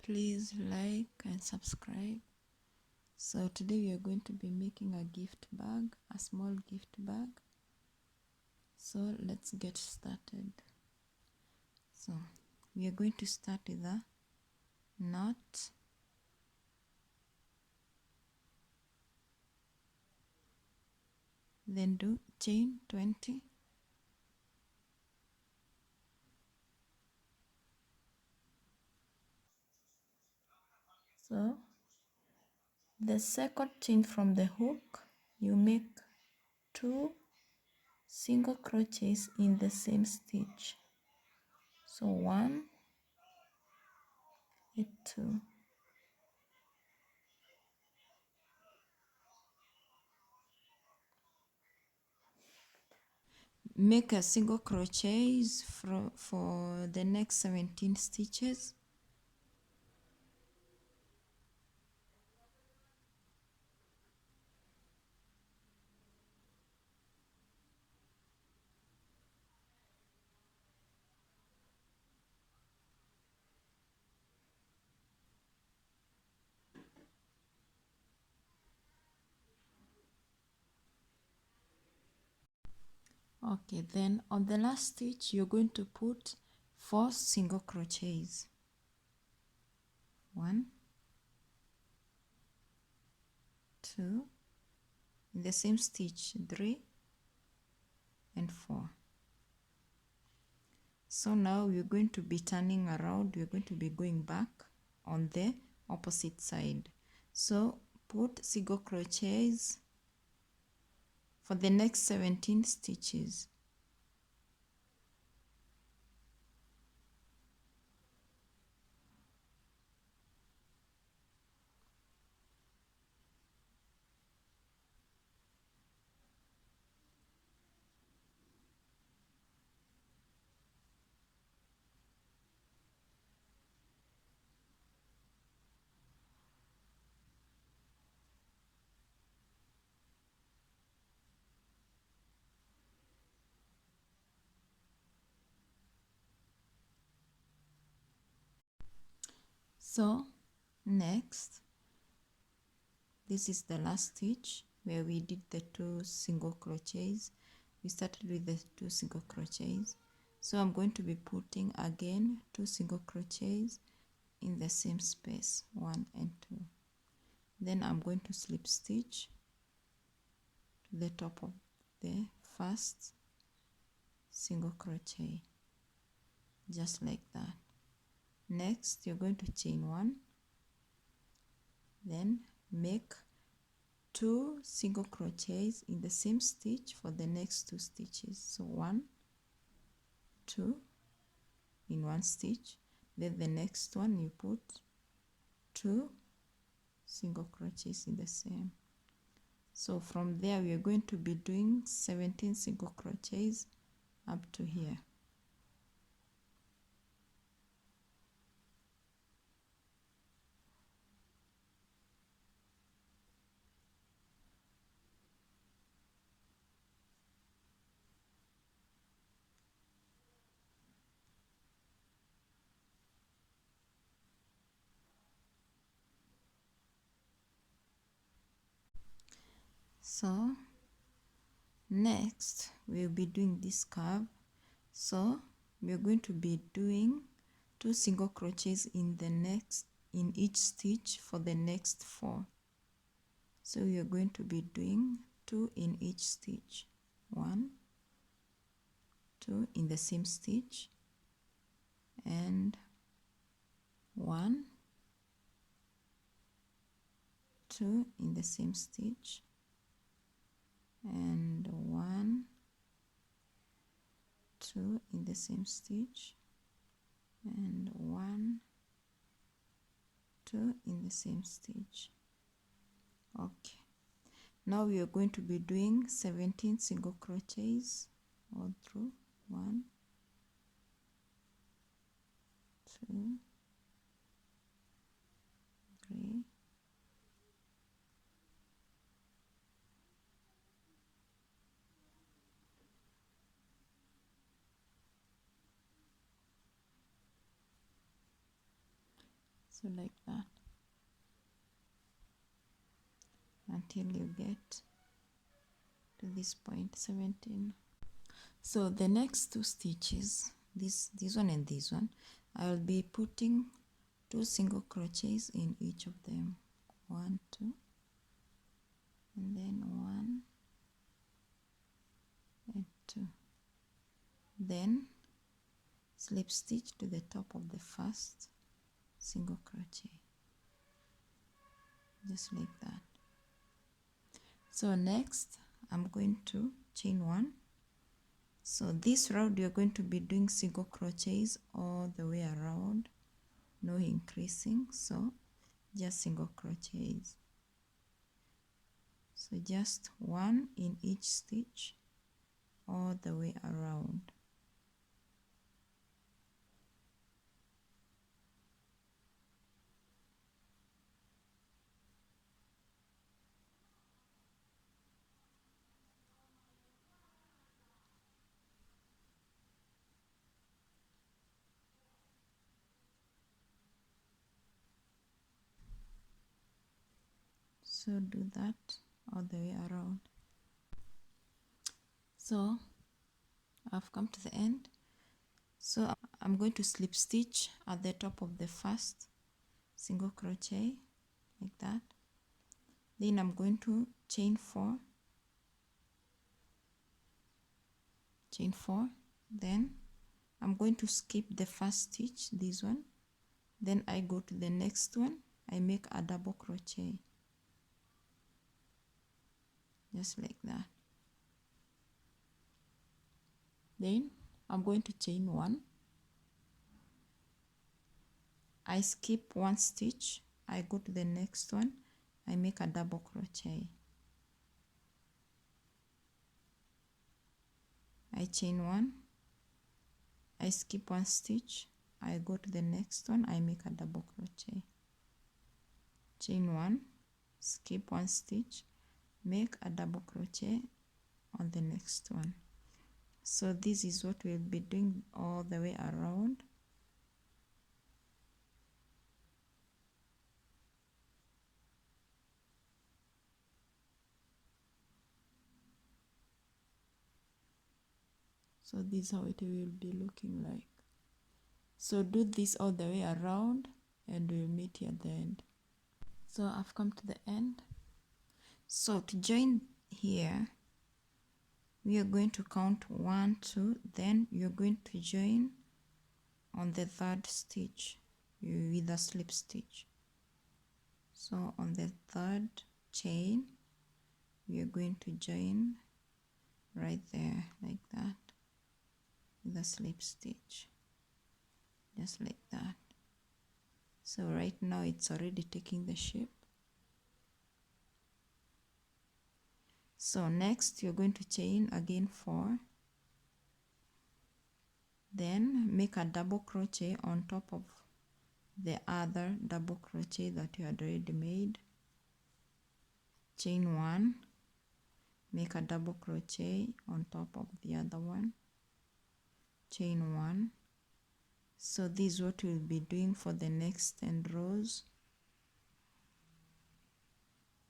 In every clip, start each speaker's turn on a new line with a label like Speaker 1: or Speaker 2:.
Speaker 1: please like and subscribe. So today we are going to be making a gift bag, a small gift bag. So let's get started. So we are going to start with a knot, then do chain 20, so the second chain from the hook, you make 2 single crochets in the same stitch. So 1 and 2. Make a single crochets for the next 17 stitches. Okay, then on the last stitch you're going to put 4 single crochets. 1, 2, in the same stitch 3 and 4. So now we're going to be turning around, we're going to be going back on the opposite side. So put single crochets for the next 17 stitches. So next, this is the last stitch where we did the 2 single crochets. We started with the 2 single crochets. So I'm going to be putting again 2 single crochets in the same space, 1 and 2. Then I'm going to slip stitch to the top of the first single crochet, just like that. Next, you're going to chain 1, then make 2 single crochets in the same stitch for the next 2 stitches. So 1, 2 in one stitch, then the next one you put 2 single crochets in the same. So from there we are going to be doing 17 single crochets up to here. So next we'll be doing this curve. So we're going to be doing 2 single crochets in each stitch for the next 4. So we are going to be doing 2 in each stitch, 1, 2 in the same stitch, and 1, 2 in the same stitch, and 1, 2 in the same stitch, and 1, 2 in the same stitch. Okay, now we are going to be doing 17 single crochets all through. 1, 2, 3, So like that until you get to this point 17. So the next two stitches, this one and this one, I will be putting 2 single crochets in each of them. 1, 2, and then 1 and 2. Then slip stitch to the top of the first single crochet, just like that. So next I'm going to chain 1. So this round you're going to be doing single crochets all the way around, no increasing, so just single crochets. So just 1 in each stitch all the way around. So do that all the way around. So I've come to the end. So I'm going to slip stitch at the top of the first single crochet like that. Then I'm going to chain 4, then I'm going to skip the first stitch, this one, then I go to the next one, I make a double crochet, just like that. Then I'm going to chain 1, I skip 1 stitch, I go to the next one, I make a double crochet, I chain 1, I skip 1 stitch, I go to the next one, I make a double crochet, chain 1, skip 1 stitch, make a double crochet on the next one. So this is what we'll be doing all the way around. So this is how it will be looking like. So do this all the way around and we'll meet you at the end. So I've come to the end. So to join here, we are going to count 1, 2, then you're going to join on the 3rd stitch with a slip stitch. So on the 3rd chain, we are going to join right there like that with a slip stitch, just like that. So right now it's already taking the shape. So next you're going to chain again 4, then make a double crochet on top of the other double crochet that you had already made, chain 1, make a double crochet on top of the other one, chain 1. So this is what we'll be doing for the next 10 rows.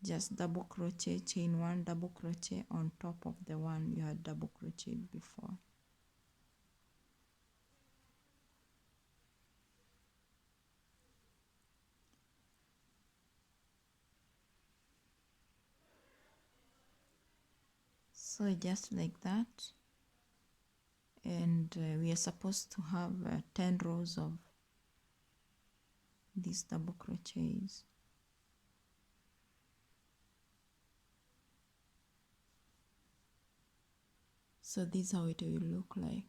Speaker 1: Just double crochet, chain 1, double crochet on top of the one you had double crocheted before. So just like that, and we are supposed to have 10 rows of these double crochets. So this is how it will look like.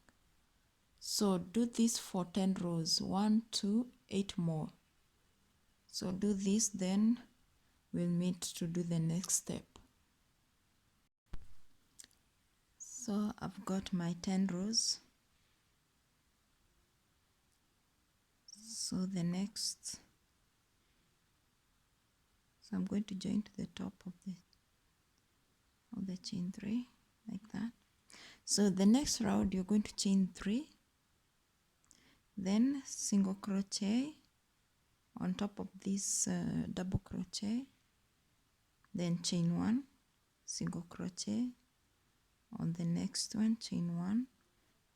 Speaker 1: So do this for 10 rows, 1, 2, 8 more. So do this, then we'll meet to do the next step. So I've got my 10 rows. So the next, so I'm going to join to the top of the chain 3 like that. So the next round you're going to chain 3, then single crochet on top of this double crochet, then chain 1, single crochet, on the next one chain 1,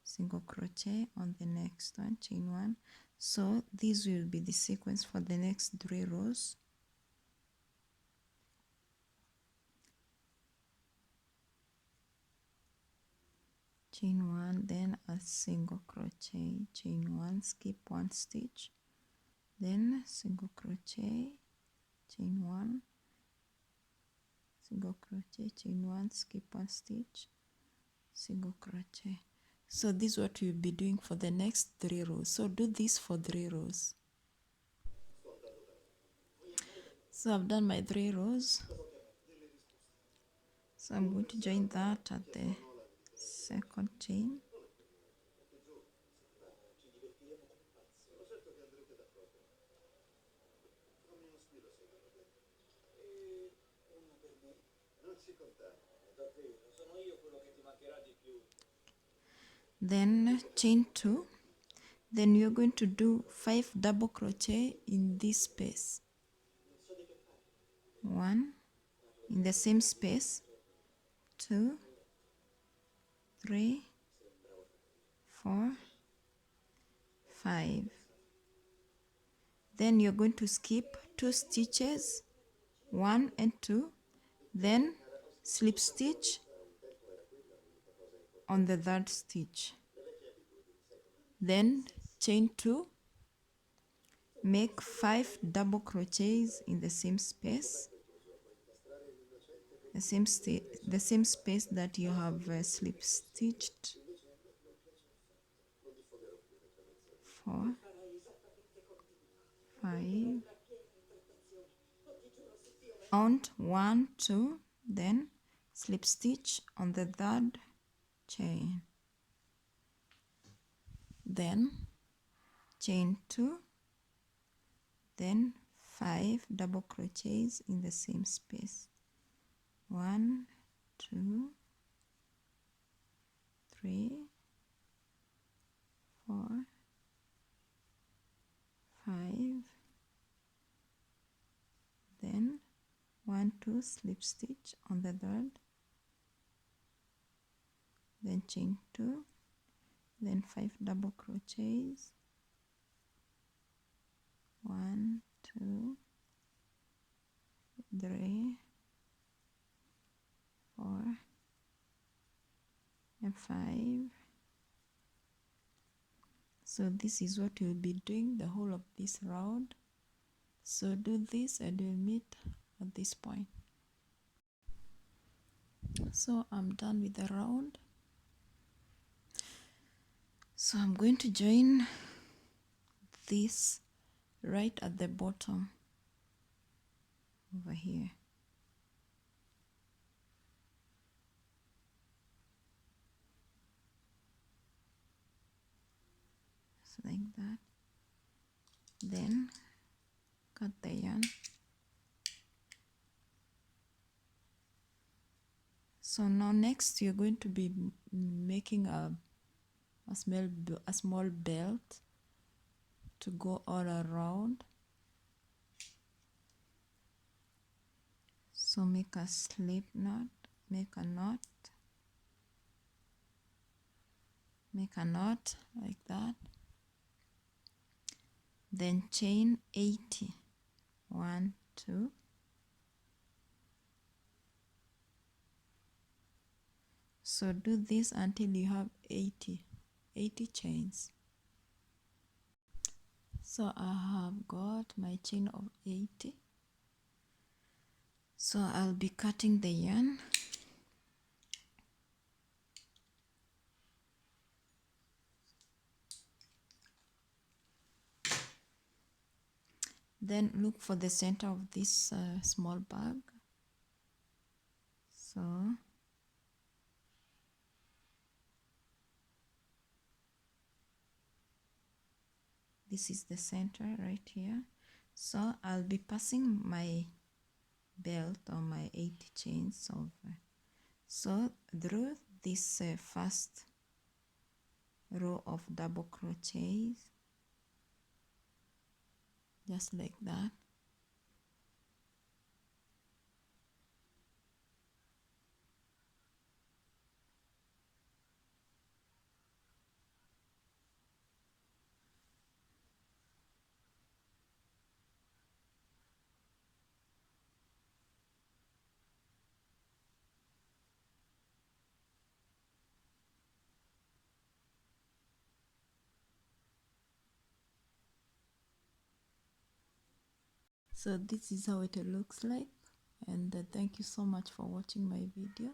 Speaker 1: single crochet, on the next one chain 1. So this will be the sequence for the next 3 rows. Chain 1, then a single crochet, chain 1, skip 1 stitch, then single crochet, chain 1, single crochet, chain 1, skip 1 stitch, single crochet. So this is what we'll be doing for the next 3 rows. So do this for 3 rows. So I've done my 3 rows. So I'm going to join that at the second chain. Then chain 2. Then you're going to do 5 double crochet in this space. 1 in the same space, 2, 3, 4, 5. Then you're going to skip 2 stitches, 1 and 2, then slip stitch on the 3rd stitch, then chain 2, make 5 double crochets in the same space, the same space that you have slip stitched. 4, 5, count 1, 2, then slip stitch on the 3rd chain, then chain 2, then 5 double crochets in the same space, 1, 2, 3, 4, 5, then 1, 2, slip stitch on the 3rd, then chain 2, then 5 double crochets, 1, 2, 3, 4, and 5. So this is what you'll be doing the whole of this round. So do this and we'll meet at this point. So I'm done with the round. So I'm going to join this right at the bottom over here. So like that. Then cut the yarn. So now next you're going to be making a small belt to go all around. So make a slip knot, make a knot like that, then chain 80, 1, 2, so do this until you have 80 chains. So I have got my chain of 80. So I'll be cutting the yarn. Then look for the center of this small bag. So this is the center right here. So I'll be passing my belt or my 80 chains over. So through this first row of double crochets, just like that. So this is how it looks like, and thank you so much for watching my video.